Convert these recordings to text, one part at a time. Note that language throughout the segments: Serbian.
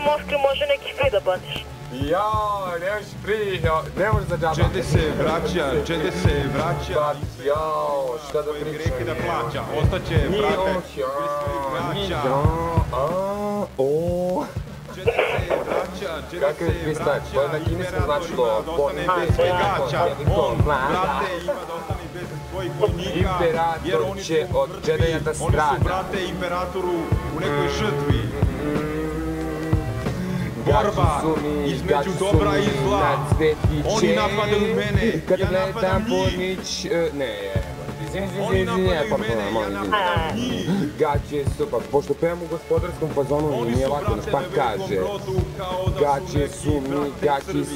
Moskvi može neki free da platiš. Jao, nemaš free, ne možeš za džaba. Čede se vraća. Jao, šta da pričam? Greke da plaća, ostaće, brate. Čede se vraća. Kakav je twistač? To je na kineskom značilo. Brate, ima da ostane bez svojih vojnika. Imperator će od Jedija da strada. Oni su, brate, imperatoru u nekoj žrtvi. Borba između dobra i zla. Oni napadaju mene, ja napadam njih. Oni napadaju mene, ja napadam njih. Gaće su, pa pošto pevam u gospodarskom fazonu nije lako, pa kaže gaće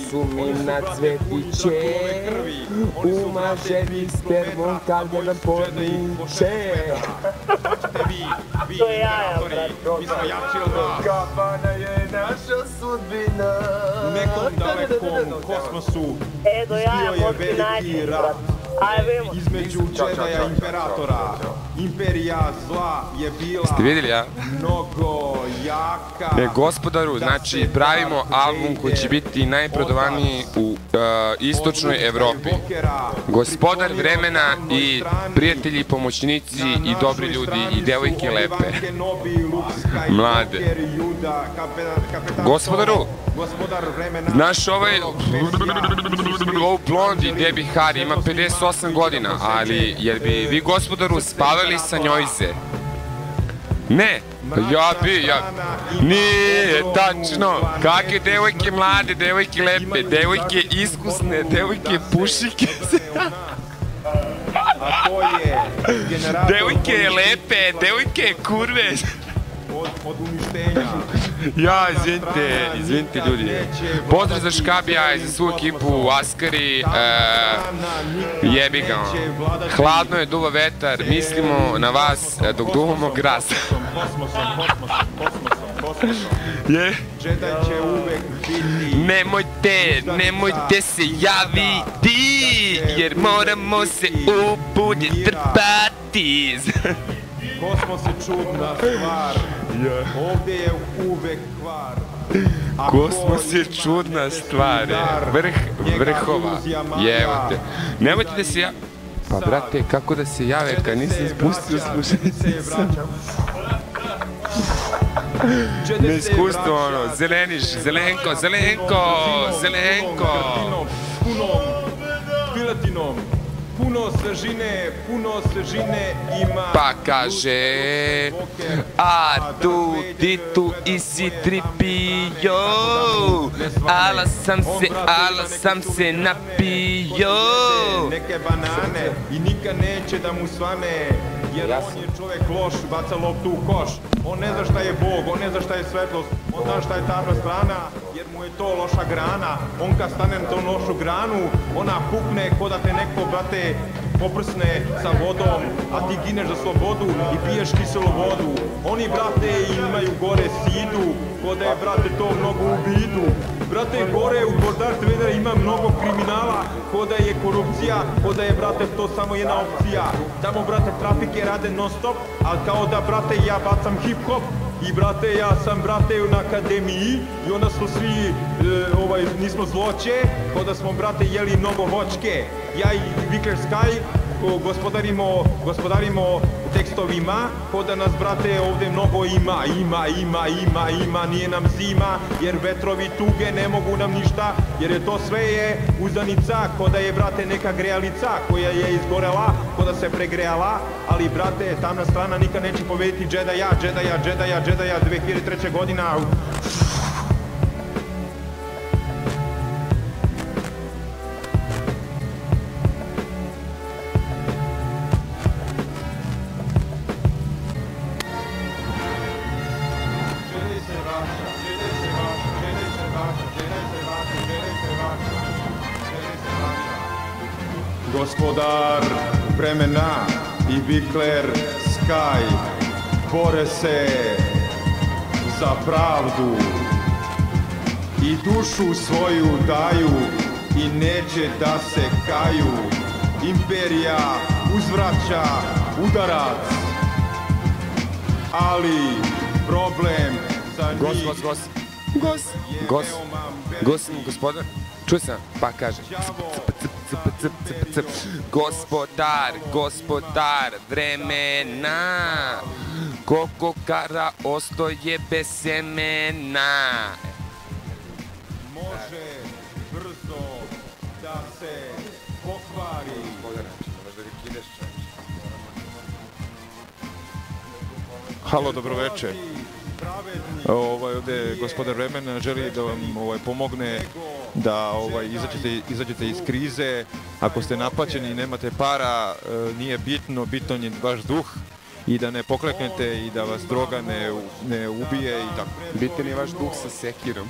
su mi na cvetiće, umaženi spermom kad ga nam podniče. To je jaja, brate. Mi smo jači od vas. Kafana je naša sudbina. U nekom dalekom kosmosu Do jaja, bio je Moskvi veliki naći, rat brate. Ajde, vidimo. između Jedija i imperatora. Imperija zla je bila Ste vidjeli, ja? mnogo jaka. Gospodaru, znači pravimo album koji će biti najprodavaniji u istočnoj Evropi. Gospodar vremena i prijatelji, pomoćnici i dobri ljudi i devojke lepe. Mlade. Gospodaru, znaš ovaj blondi Debbie Harry ima 58 godina, ali jer bi vi, gospodaru, spavali sa njojze? Ne, ja bi. Nije tačno. Kakve devojke mlade, devojke lepe, devojke iskusne, devojke pušike. Devojke lepe, devojke kurve. Od uništenja. Ja, izvinite ljudi. Pozdrav za Škabija i za svu ekipu, Askari, jebi ga. Hladno je, duva vetar, mislimo na vas dok duvamo gras. Nemojte se javiti, jer moramo se u bulje trpati. Kosmos je čudna stvar, ovdje je uvek kvar. Kosmos je čudna stvar, vrhova, jevate. Nemojte da se Pa brate, kako da se jave kad nisam spustio slušalice? Neiskustvo ono, zeleniš, zelenko. Piletinom, puno svežine ima. Pa kaže, a tu i si tripio, ala sam se napio. Neke banane i nikad neće da mu svane, jer on je čovjek loš, baca loptu u koš. On ne zna šta je Bog, on ne zna šta je svetlost, on zna šta je tamna strana, jer mu je to loša grana. On kad stane na tu lošu granu, ona pukne ko da te neko, brate, poprsne sa vodom, a ti gineš za slobodu i piješ kiselu vodu. Oni, brate, imaju gore sidu, ko da je, brate, to mnogo u vidu. Brate, gore u Darth Vadera ima mnogo kriminala, ko da je korupcija, ko da je, brate, to samo jedna opcija. Tamo, brate, trafike rade non stop, ali kao da, brate, ja bacam hip-hop. I, brate, ja sam, brate, na akademiji i onda smo svi, nismo zloće, ko da smo, brate, jeli mnogo voćke. Ja i Vikler Sky gospodarimo tekstovima, ko da nas, brate, ovde mnogo ima, nije nam zima, jer vetrovi tuge ne mogu nam ništa, jer je to sve je uzdanica, ko da je, brate, neka grejalica koja je izgorela, ko da se pregrejala, ali, brate, tamna strana nikad neće pobediti Jedija 2003. godina. Gospodar vremena i Vikler Sky bore se za pravdu i dušu svoju daju i neće da se kaju. Imperija uzvraća udarac, ali problem za njih Gospodar, čuo sam, pa kaže gospodar vremena, koliko kara ostoje bez semena. Može brzo da se pokvari. Halo, dobroveče. Ovdje je gospodar vremena, želi da vam pomogne da izađete iz krize. Ako ste napaćeni i nemate para, nije bitno, bitan je vaš duh i da ne pokleknete i da vas droga ne ubije i tako. Bitan je vaš duh sa sekirom.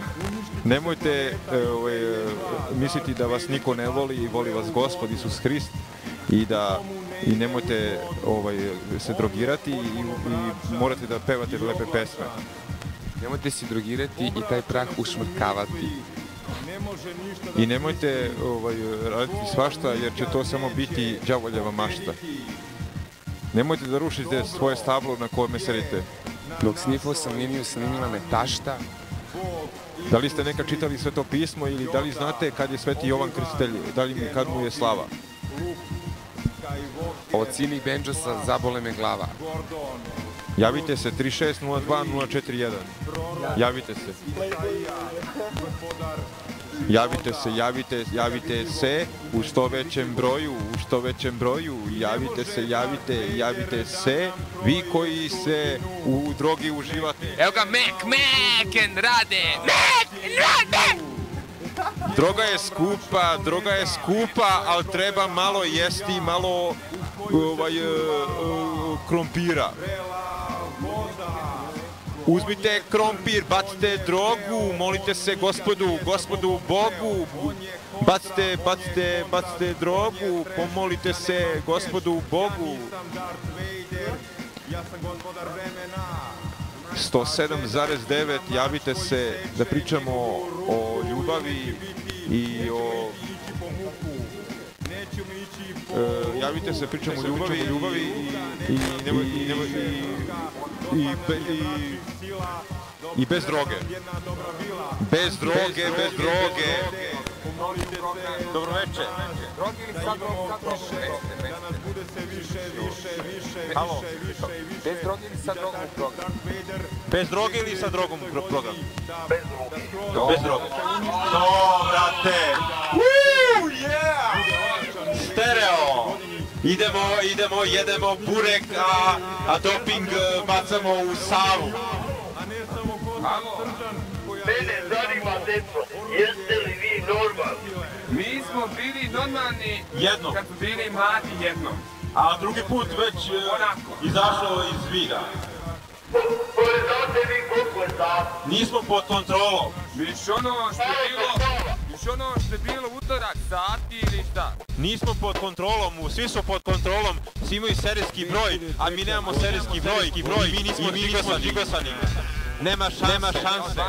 Nemojte misliti da vas niko ne voli i voli vas Gospod Isus Hrist i nemojte se drogirati i morate da pevate lepe pesme. Nemojte se drogirati i taj prah ušmrkavati. I nemojte raditi svašta jer će to samo biti đavoljeva mašta. Nemojte da rušite svoje stablo na kome sedite. Dok snifao sam liniju, snimila me tašta. Da li ste nekad čitali Sveto pismo ili da li znate kad je Sveti Jovan Krstitelj, kad mu je slava? Od ciljih Benđosa zabole me glava. Javite se 3602-041. Javite se. Javite se u što većem broju, javite se, vi koji se u drogi uživate. Evo ga, Mek rade! Droga je skupa, ali treba malo jesti, malo krompira. Uzmite krompir, bacite drogu, molite se Gospodu Bogu, bacite drogu, pomolite se Gospodu Bogu. 107,9, javite se da pričamo o ljubavi i o... Javite se, pričamo o ljubavi i bez droge. Bez droge. Dobro večer. Halo. Bez droge ili sa drogom u program? Bez droge ili sa drogom u program? Bez droge. To, brate! Woo, yeah! Stereo! Jedemo burek, a doping bacamo u Savu. Mene zanima, deco, jeste li vi normalni? Mi smo bili normalni Jednom. kad smo bili mladi jednom. A drugi put već izašlo iz vida. Znate vi koliko je sati? Nismo pod kontrolom. Viš ono što je bilo utorak, sati ili šta? Nismo pod kontrolom, svi su pod kontrolom, svi imaju serijski broj, a mi nemamo serijski broj i mi nismo žigosani. Nema šanse.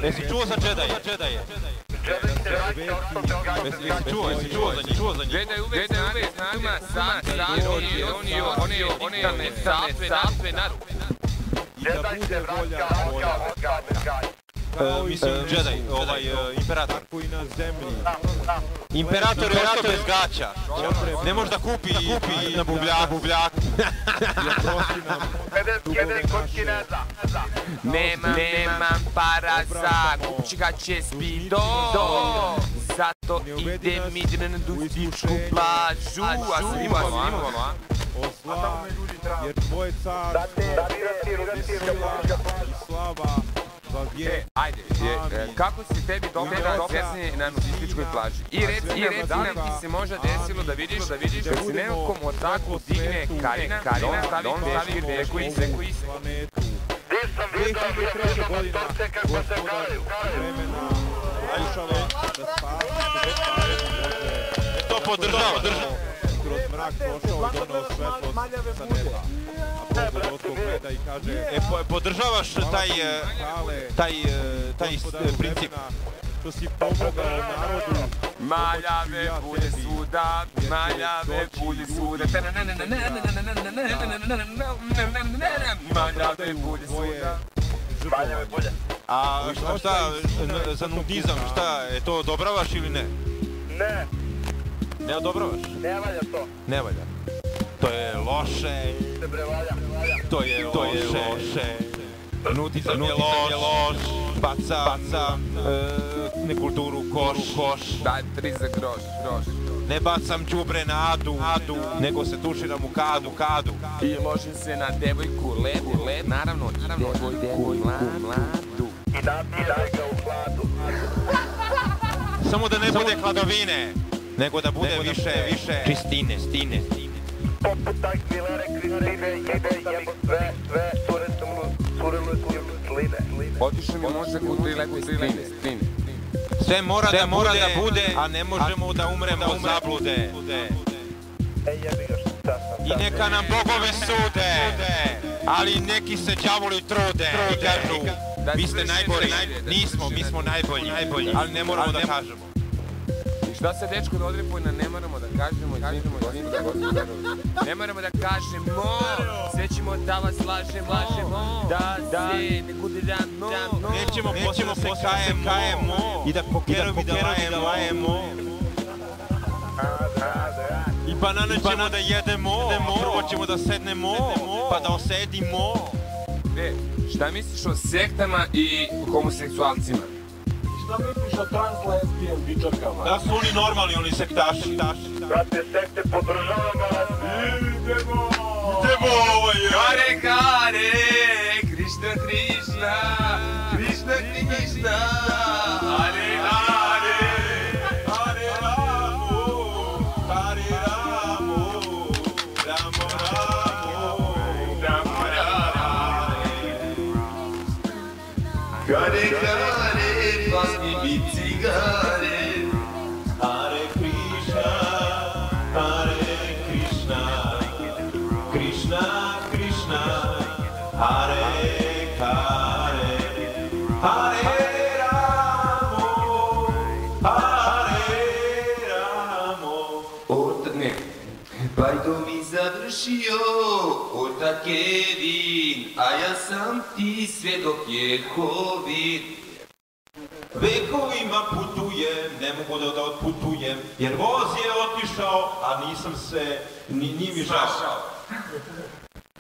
Jesi čuo za Jedi? Jesi čuo za njih? Jedi uvek ima sati, on je satve na ruku. Mislim, Jedi, imperator. Imperator je ostao bez gaća. Ne može da kupi na bubljaku. Nemam para za kupčikaće spido, zato idem na Dustičku plažu. A snimamo, a? Jer tvoj car i slava Ajde, kako se tebi dopada sesni na nudističkoj plaži? I reci nam, ti se možda desilo da vidiš da se nekom od tako digne Karina, da on stavi veku i sveku i planetu. 2003. godina gospodar vremena pokušava da spasi to podržava. Kroz mrak došao i donao svetlost sa neba. A Bog od otkog gleda i kaže podržavaš taj princip što si pomogao narodu. Maljave bude suda, maljave bude suda. Maljave Banjove bulje svuda. Banjove bulje. A šta, za nudizam, šta, to odobravaš ili ne? Ne, Ne odobravaš? ne valja to. Ne valja. To je loše. Se bre valja. To je loše. Nudizam je loš. Baca nekulturu koš. Daj 3 za groš. Ne bacam đubre na adu, nego se tuširam u kadu. I ložim se na devojku lepu, naravno i devojku mladu. I daj ga u hladu. Samo da ne bude hladovine, nego da bude više čistine. Poput Akvilere, Kristine, jebo sve, curilo je sline. Otišao mi mozak u 3 lepe strine. Sve mora da bude, a ne možemo da umremo od zablude. Ej, jebi ga šta sam. I neka nam bogovi sude, ali neki se đavoli trude i kažu, vi ste najgori, nismo, mi smo najbolji, ali ne moramo da kažemo. I šta se dečko da odrepojna ne moramo da kažemo, ne moramo da kažemo, sve ćemo da vas lažemo, da se ne gudiramo, Nećemo posle se kajemo i da kokerovi da lajemo. I banane ćemo da jedemo, prvo ćemo da sednemo, pa da osedimo. Šta misliš o sektama i homoseksualcima? Šta misliš o trans-lesbijan bičarkama? Da su oni normalni, oni sektaši. Brate, sekte podržavamo vas. Idemo ovo je. Hare, Krishna, Krishna, Hare Hare, Hare Ramo, Ramo Hare Hare, pasni mi cigare. Hare Krishna, Krishna Krishna, Hare Hare, Hare Ramo, Ne, bajdo mi završio, otak Kevin, a ja sam ti svedok Jehovin. Vekovima putujem, ne mogu da otputujem, jer voz je otišao, a nisam se, nije mi žao.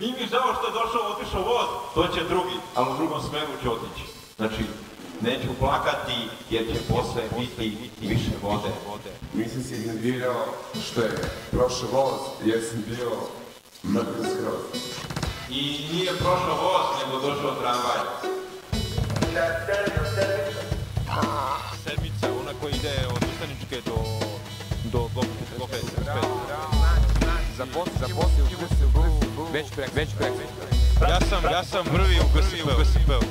Nije mi žao što je otišao voz, to će drugi, ali u drugom smeru će otići. Znači, neću plakati, jer će posle biti više vode. Nisam se iznervirao što je prošao voz, jer sam bio mrtv skroz. I nije prošao voz, nego došao tramvaj. Sedmica, ona koja ide od Ustaničke do Gopeta. Zaposlio u GSB-u, već prek. Ja sam prvi u GSB-u.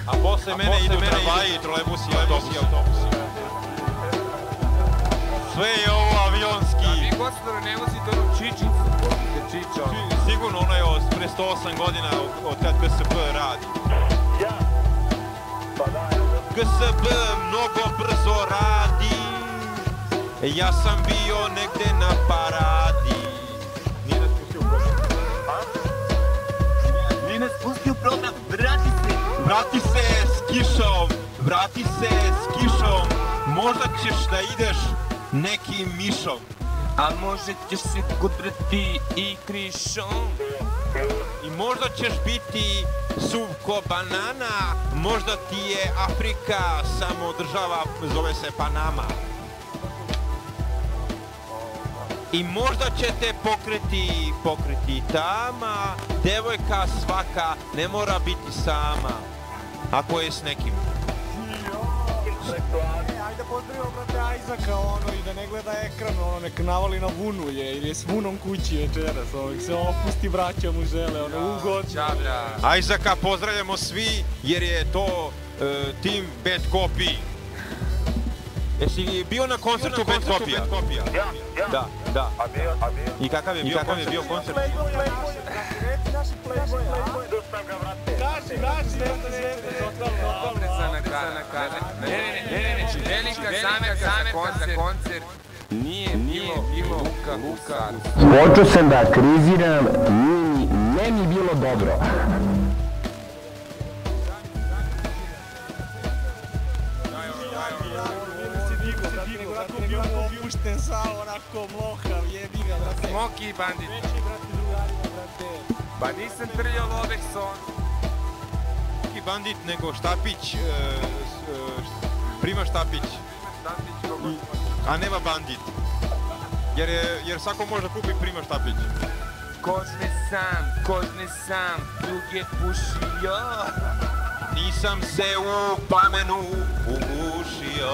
A posle mene idu tramvaji, trolejbusi i autobusi. Sve je ovo avionski. A vi, gospodine, ne vozite onu čičicu, vozite čičo. Sigurno ono je pre 108 godina od kad GSB radi. GSB mnogo brzo radi. Ja sam bio negde na paradi. Nije nas pustio u program. Nije nas pustio u program, vrati se. Vrati se s kišom. Možda ćeš da ideš nekim mišom. A možda ćeš se kudrati i krišom. I možda ćeš biti suv ko banana. Možda ti je Afrika samo država, zove se Panama. I možda će te pokreti tama. Devojka svaka ne mora biti sama, ako je s nekim. Ajde pozdravimo brate Ajzaka i da ne gleda ekran, nek navali na vunulje ili je s vunom kući večeras, se opusti braća mu žele, ugodno. Čabra. Ajzaka pozdravljamo svi jer je to tim Bad Copy. Jesi bio na koncertu Bad Copy-a? Ja. Da. A bio. I kakav je bio koncert? Reci naši Playboy. Dostam ga, vrate. Ne, velika zamerka za koncert nije bilo Luka. Počeo sam da kriziram, nije mi bilo dobro. opušten sav, onako mlohav, jebi ga, brate. Smoki bandit. Veći, brate, drugarima, brate. Pa nisam trljao Lodekson. Neki bandit nego Štapić, Prima Štapić, a nema bandit. Jer svako može da kupi Prima Štapić. Kožne sam, drug je pušio. Nisam se u plamenu ugušio,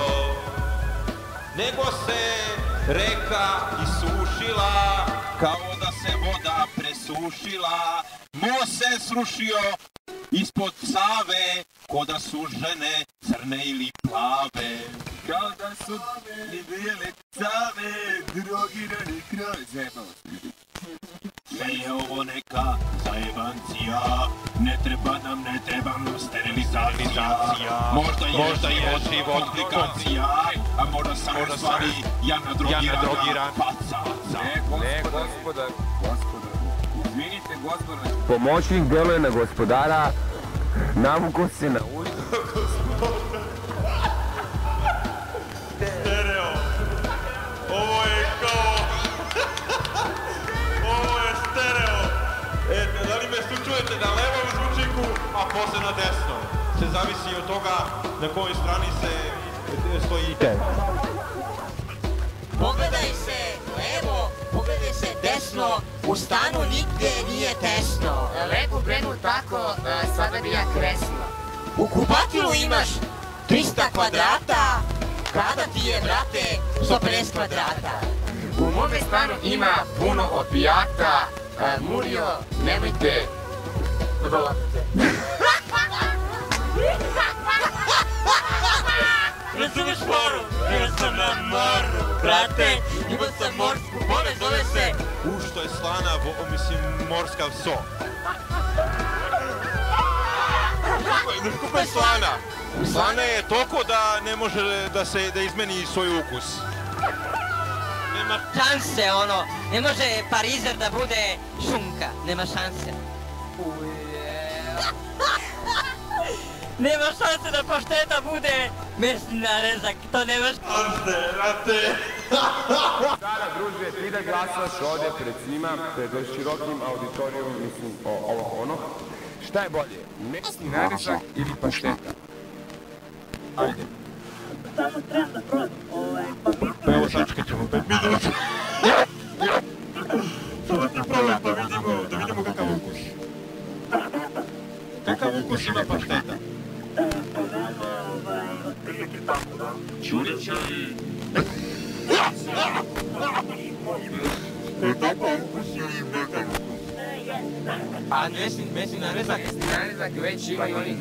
nego se reka isušila, kao da se voda presušila. Most se srušio ispod Save, ko da su žene crne ili plave. Kao da su ni bijele cave, drogirani kroz zemanost. Sve je ovo neka zajebancija, ne treba nam sterilizacija. Možda je život komplikacija, a možda sam u stvari Jana drogirana faca. Ne, gospodar. Izvinite, gospodar. Pomoćnik deluje na gospodara, navuko se na ulicu. Stereo. Ovo je kao... Ovo je stereo. Da li me čujete na levom zvučniku, a posle na desnom? Se zavisi od toga na kojoj strani se stojite. Pogledaj se levo, pogledaj se desno, u stanu nigde nije tesno. Lepo brenu tako, sada bi ja kresno. U kupatilu imaš 300 kvadrata, kada ti je, brate, 150 kvadrata. U mome stanu ima puno opijata, Murio, nemojte Razumeš moru? Bio sam na moru, brate, imao sam morsku bolest, zove se... Što je slana, morska so. Kako je slana? Slana je toliko da ne može da izmeni svoj ukus. Nema šanse, ono, ne može parizer da bude šunka, nema šanse. Nema šanse da pašteta bude mesni narezak, to nema šanse, brate. Sada, druže, ti da glasaš ovde pred svima, pred širokim auditorijom, mislim, ovo ono. Šta je bolje, mesni narezak ili pašteta? Ajde. Samo trebam da probam Pa evo sačekat ćemo 5 minuta. Samo ti probam da vidimo kakav ukus. Kakav ukus ima pašteta? Čurića i... Kakav ukus ili mekano? A mesni narezak? Mesni narezak već ima i onih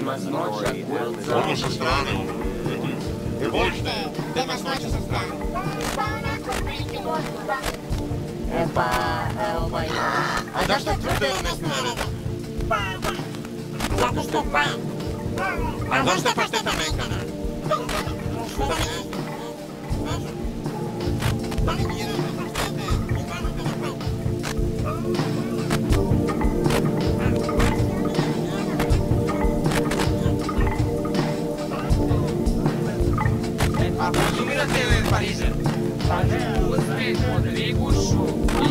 masnoća. Ono sa strane, voliš da je? Da masnoća sa strane. Pa, ovaj... A zašto je tvrde mesni narezak? Zato što pa... A zašto je pašteta mekana? Što da ne? Da li mi jedan na paštete? I stvarno te da pa... A konzumirate parizer? Uzme od ligušu i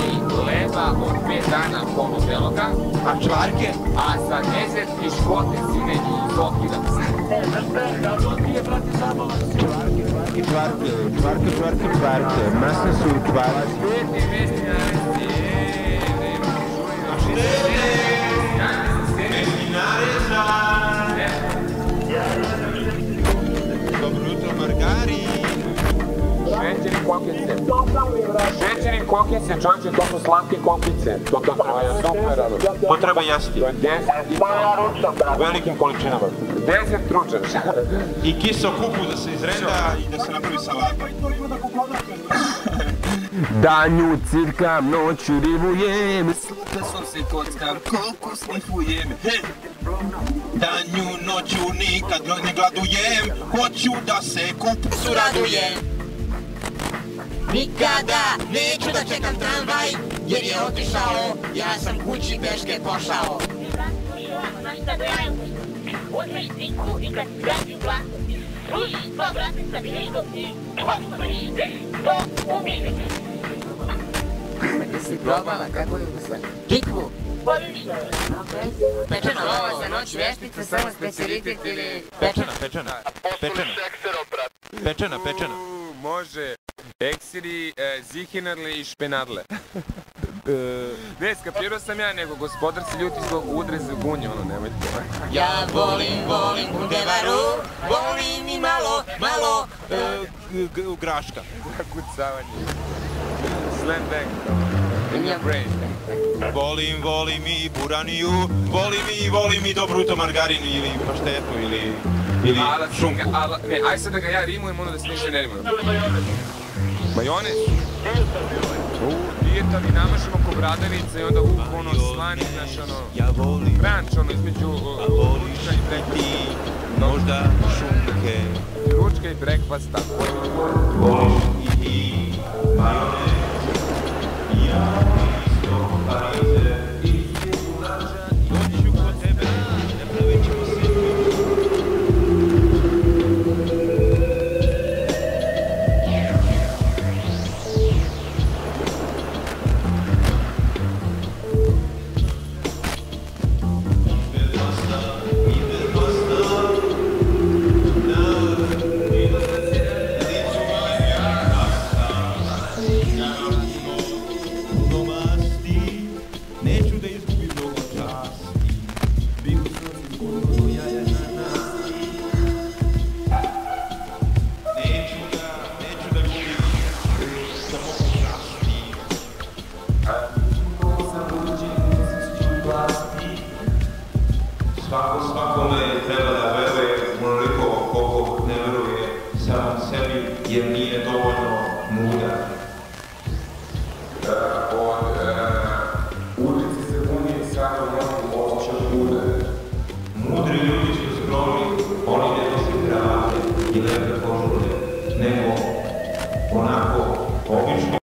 leba od 5 dana polubeloga, A čvarke? a za dezert i škote sine i zokida. Čvarke, masne su čvarke. Sveti mesni narezci, Mesni narezak! Dobro jutro, Margari! Šećeri kokice, čovječe, to su slatke kokice. To je super, To treba jesti. U velikim količinama. 10 ručak. I kiso kupu da se izrenda i da se napravi salata. Danju cirkam, noću ribujem. Slukasom se kockam, koliko snifujem. Danju, noću, nikad ne gladujem. Hoću da se kupusu radujem. Nikada neću da čekam tramvaj, jer je otišao, ja sam kući peške pošao. Znaš šta da ja uzmeš triku i kad si gađi glasu, Plus 2 vratnica bilježnog i 2 vršte. To umislite. Jesi probala kako je ukusno? Kikvu? Pa ništa. Pečena lova za noć veštica, samo specialitet ili... Pečena. Pečena. Može. Eksiri, zihinarle i špenadle. Ne, skapirao sam ja, nego gospodar se ljuti zbog udre za gunje, ono, nemojte. Ja volim bundevaru, volim i malo... Graška. Kucavanje. Slam bang. In your brain. Volim i buraniju, volim i dobruto margarinu ili paštetu ili šunku. Ne, aj sad da ga ja rimujem, ono da se ništa ne rimujem. Majonez? Dijetavi namažemo ko bradavica i onda ono slani, znaš ono... Crunch, ono između ručka i breakfasta. Možda šunke. Ručka i breakfasta. Voliš i majonez. Ja isto parize. Doći ću kod tebe, napravit ćemo se. Svakome treba da veruje onoliko koliko ne veruje sam sebi jer nije dovoljno mudar. Od ulici se buni svako mnogo osjećaš muda. Mudri ljudi su skromni, oni ne nose kravate i lepe kožule, nego onako obično